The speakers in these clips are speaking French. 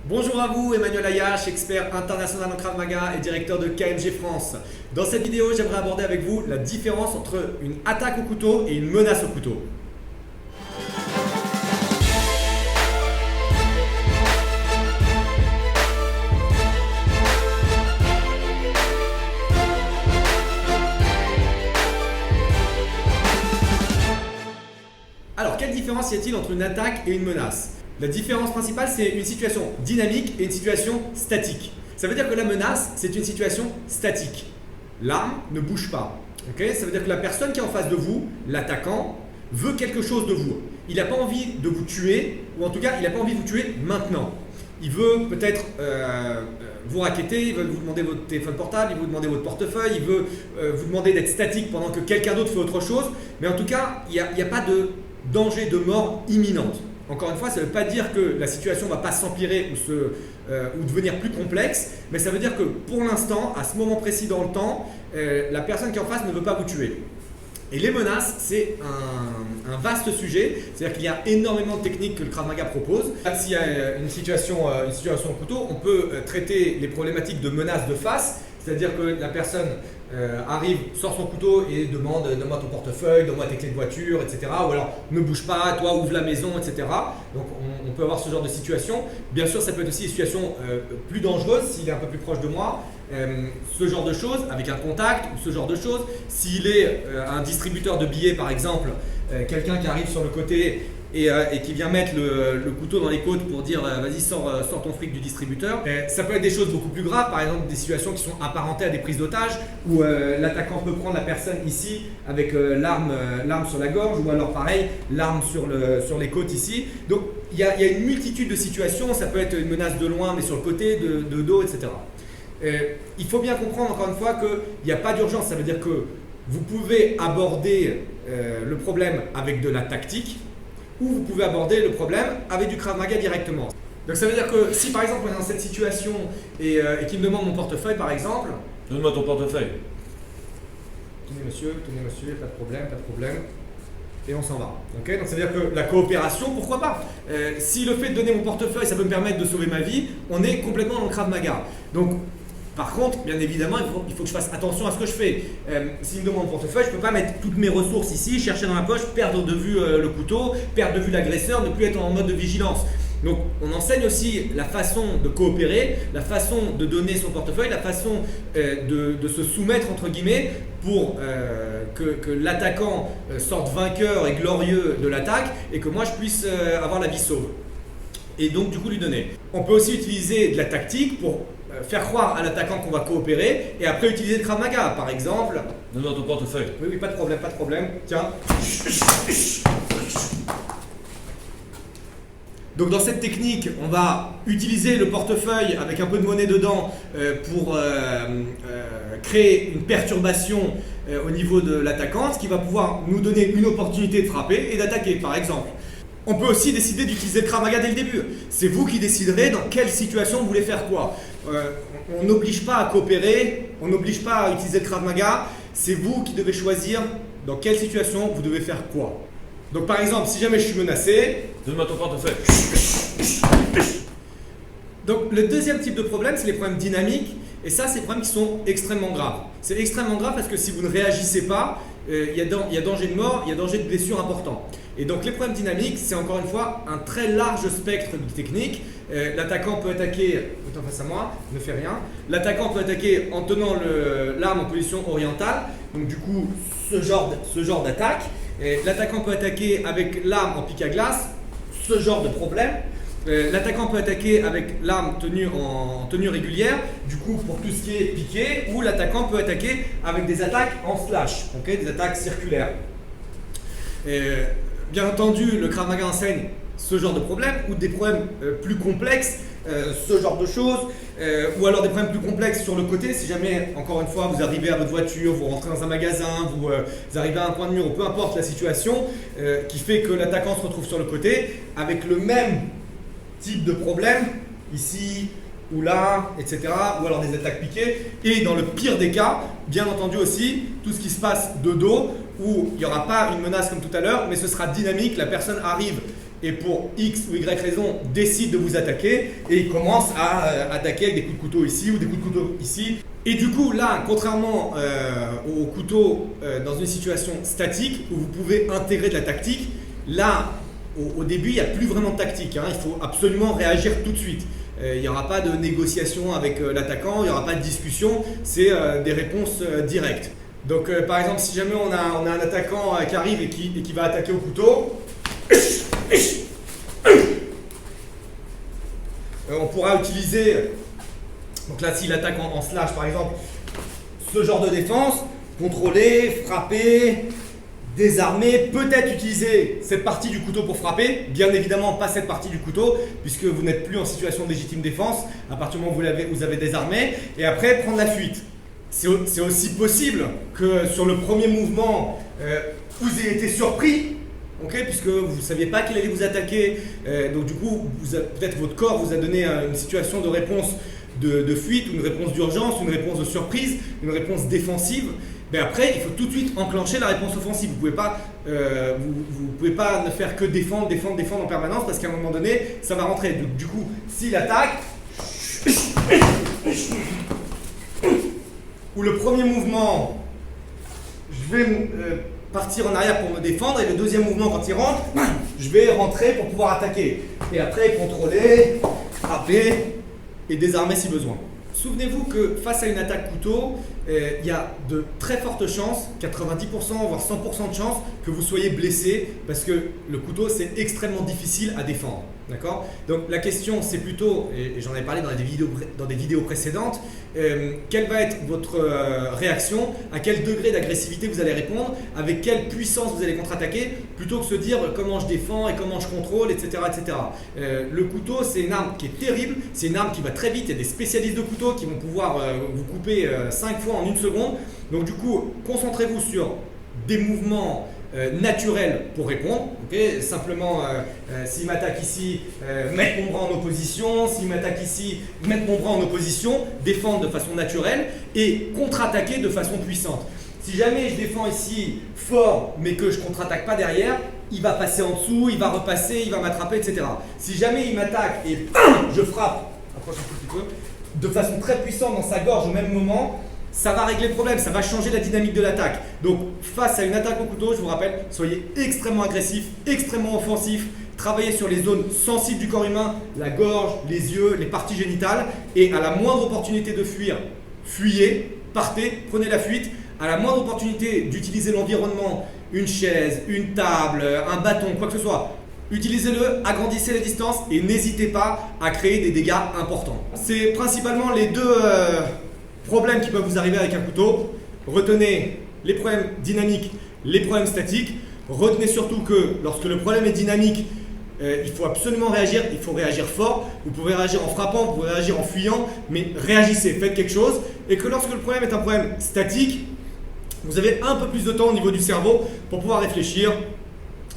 Bonjour à vous, Emmanuel Ayache, expert international en Krav Maga et directeur de KMG France. Dans cette vidéo, j'aimerais aborder avec vous la différence entre une attaque au couteau et une menace au couteau. Alors, quelle différence y a-t-il entre une attaque et une menace? La différence principale, c'est une situation dynamique et une situation statique. Ça veut dire que la menace, c'est une situation statique. L'arme ne bouge pas. Okay? Ça veut dire que la personne qui est en face de vous, l'attaquant, veut quelque chose de vous. Il n'a pas envie de vous tuer, ou en tout cas, il n'a pas envie de vous tuer maintenant. Il veut peut-être vous racketter, il veut vous demander votre téléphone portable, il veut vous demander votre portefeuille, il veut vous demander d'être statique pendant que quelqu'un d'autre fait autre chose. Mais en tout cas, il n'y a pas de danger de mort imminente. Encore une fois, ça ne veut pas dire que la situation ne va pas s'empirer ou devenir plus complexe, mais ça veut dire que pour l'instant, à ce moment précis dans le temps, la personne qui est en face ne veut pas vous tuer. Et les menaces, c'est un vaste sujet, c'est-à-dire qu'il y a énormément de techniques que le Krav Maga propose. S'il y a une situation au couteau, on peut traiter les problématiques de menaces de face, c'est-à-dire que la personne arrive, sort son couteau et demande « donne-moi ton portefeuille, donne-moi tes clés de voiture, etc. » Ou alors « ne bouge pas, toi ouvre la maison, etc. » Donc on peut avoir ce genre de situation. Bien sûr, ça peut être aussi des situations plus dangereuses s'il est un peu plus proche de moi. Ce genre de choses, avec un contact ou ce genre de choses. S'il est un distributeur de billets par exemple, quelqu'un qui arrive sur le côté et qui vient mettre le couteau dans les côtes pour dire vas-y sors ton fric du distributeur. Ça peut être des choses beaucoup plus graves, par exemple des situations qui sont apparentées à des prises d'otages où l'attaquant peut prendre la personne ici avec l'arme sur la gorge ou alors pareil l'arme sur les côtes ici. Donc il y a une multitude de situations, ça peut être une menace de loin mais sur le côté, de dos, etc. Il faut bien comprendre encore une fois qu'il n'y a pas d'urgence, ça veut dire que vous pouvez aborder le problème avec de la tactique ou vous pouvez aborder le problème avec du Krav Maga directement. Donc ça veut dire que si par exemple on est dans cette situation et qu'il me demande mon portefeuille par exemple. Donne-moi ton portefeuille. Tenez monsieur, pas de problème. Et on s'en va. Okay, donc ça veut dire que la coopération, pourquoi pas? Si le fait de donner mon portefeuille, ça peut me permettre de sauver ma vie, on est complètement dans le Krav Maga. Donc, par contre, bien évidemment, il faut que je fasse attention à ce que je fais. S'il me demande mon portefeuille, je ne peux pas mettre toutes mes ressources ici, chercher dans la poche, perdre de vue le couteau, perdre de vue l'agresseur, ne plus être en mode de vigilance. Donc on enseigne aussi la façon de coopérer, la façon de donner son portefeuille, la façon de se soumettre entre guillemets pour que l'attaquant sorte vainqueur et glorieux de l'attaque et que moi je puisse avoir la vie sauve. Et donc du coup lui donner. On peut aussi utiliser de la tactique pour faire croire à l'attaquant qu'on va coopérer et après utiliser le Krav Maga par exemple. Donne-moi ton portefeuille. Oui, pas de problème. Tiens. Donc dans cette technique, on va utiliser le portefeuille avec un peu de monnaie dedans pour créer une perturbation au niveau de l'attaquant, ce qui va pouvoir nous donner une opportunité de frapper et d'attaquer par exemple. On peut aussi décider d'utiliser le Krav Maga dès le début. C'est vous qui déciderez dans quelle situation vous voulez faire quoi. On n'oblige pas à coopérer, on n'oblige pas à utiliser le Krav Maga. C'est vous qui devez choisir dans quelle situation vous devez faire quoi. Donc par exemple, si jamais je suis menacé... Donne-moi ton portefeuille. Donc le deuxième type de problème, c'est les problèmes dynamiques. Et ça, c'est des problèmes qui sont extrêmement graves. C'est extrêmement grave parce que si vous ne réagissez pas, il y a danger de mort, il y a danger de blessure important. Et donc les problèmes dynamiques, c'est encore une fois un très large spectre de techniques. L'attaquant peut attaquer, en face à moi, ne fait rien. L'attaquant peut attaquer en tenant l'arme en position orientale. Donc du coup, ce genre d'attaque. L'attaquant peut attaquer avec l'arme en pic à glace, ce genre de problème. L'attaquant peut attaquer avec l'arme tenue en tenue régulière, du coup pour tout ce qui est piqué, ou l'attaquant peut attaquer avec des attaques en slash, okay, des attaques circulaires. Bien entendu, le Krav Maga enseigne ce genre de problème ou des problèmes plus complexes, ce genre de choses, ou alors des problèmes plus complexes sur le côté. Si jamais, encore une fois, vous arrivez à votre voiture, vous rentrez dans un magasin, vous arrivez à un coin de mur, ou peu importe la situation, qui fait que l'attaquant se retrouve sur le côté avec le même type de problème, ici ou là, etc. Ou alors des attaques piquées. Et dans le pire des cas, bien entendu aussi, tout ce qui se passe de dos, où il n'y aura pas une menace comme tout à l'heure, mais ce sera dynamique, la personne arrive et pour X ou Y raison décide de vous attaquer et il commence à attaquer avec des coups de couteau ici ou des coups de couteau ici. Et du coup là, contrairement au couteau dans une situation statique où vous pouvez intégrer de la tactique, là au début il n'y a plus vraiment de tactique, hein. Il faut absolument réagir tout de suite. Il n'y aura pas de négociation avec l'attaquant, il n'y aura pas de discussion, c'est des réponses directes. Donc par exemple si jamais on a un attaquant qui arrive et qui va attaquer au couteau, on pourra utiliser, donc là s'il attaque en slash par exemple, ce genre de défense, contrôler, frapper, désarmer, peut-être utiliser cette partie du couteau pour frapper, bien évidemment pas cette partie du couteau puisque vous n'êtes plus en situation de légitime défense à partir du moment où vous avez désarmé, et après prendre la fuite. C'est aussi possible que sur le premier mouvement, vous ayez été surpris, okay, puisque vous ne saviez pas qu'il allait vous attaquer, donc du coup peut-être votre corps vous a donné une situation de réponse de fuite, une réponse d'urgence, une réponse de surprise, une réponse défsive. Mais après, il faut tout de suite enclencher la réponse offensive. Vous ne pouvez pas ne faire que défendre en permanence parce qu'à un moment donné, ça va rentrer. Donc, du coup, s'il attaque, ou le premier mouvement, je vais partir en arrière pour me défendre, et le deuxième mouvement, quand il rentre, je vais rentrer pour pouvoir attaquer. Et après, contrôler, frapper et désarmer si besoin. Souvenez-vous que face à une attaque couteau, il y a de très fortes chances, 90% voire 100% de chances que vous soyez blessé parce que le couteau c'est extrêmement difficile à défendre. D'accord ? Donc la question c'est plutôt, et j'en ai parlé dans des vidéos précédentes, quelle va être votre réaction, à quel degré d'agressivité vous allez répondre, avec quelle puissance vous allez contre-attaquer, plutôt que se dire comment je défends et comment je contrôle, etc. etc. Le couteau c'est une arme qui est terrible, c'est une arme qui va très vite, il y a des spécialistes de couteau qui vont pouvoir vous couper 5 fois en une seconde. Donc du coup, concentrez-vous sur des mouvements naturels pour répondre. Okay, simplement, s'il m'attaque ici, mettre mon bras en opposition. S'il m'attaque ici, mettre mon bras en opposition. Défendre de façon naturelle et contre-attaquer de façon puissante. Si jamais je défends ici fort, mais que je contre-attaque pas derrière, il va passer en dessous, il va repasser, il va m'attraper, etc. Si jamais il m'attaque et je frappe, approche un tout petit peu, de façon très puissante dans sa gorge au même moment, ça va régler le problème, ça va changer la dynamique de l'attaque. Donc face à une attaque au couteau, je vous rappelle, soyez extrêmement agressif, extrêmement offensif, travaillez sur les zones sensibles du corps humain, la gorge, les yeux, les parties génitales, et à la moindre opportunité de fuir, fuyez, partez, prenez la fuite. À la moindre opportunité d'utiliser l'environnement, une chaise, une table, un bâton, quoi que ce soit, utilisez-le, agrandissez les distances et n'hésitez pas à créer des dégâts importants. C'est principalement les deux problèmes qui peuvent vous arriver avec un couteau. Retenez les problèmes dynamiques, les problèmes statiques. Retenez surtout que lorsque le problème est dynamique, il faut absolument réagir, il faut réagir fort. Vous pouvez réagir en frappant, vous pouvez réagir en fuyant, mais réagissez, faites quelque chose. Et que lorsque le problème est un problème statique, vous avez un peu plus de temps au niveau du cerveau pour pouvoir réfléchir,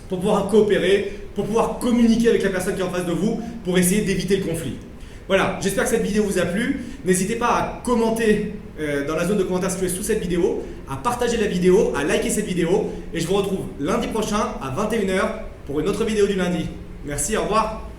pour pouvoir coopérer, pour pouvoir communiquer avec la personne qui est en face de vous, pour essayer d'éviter le conflit. Voilà, j'espère que cette vidéo vous a plu. N'hésitez pas à commenter dans la zone de commentaires située sous cette vidéo, à partager la vidéo, à liker cette vidéo. Et je vous retrouve lundi prochain à 21 h pour une autre vidéo du lundi. Merci, au revoir.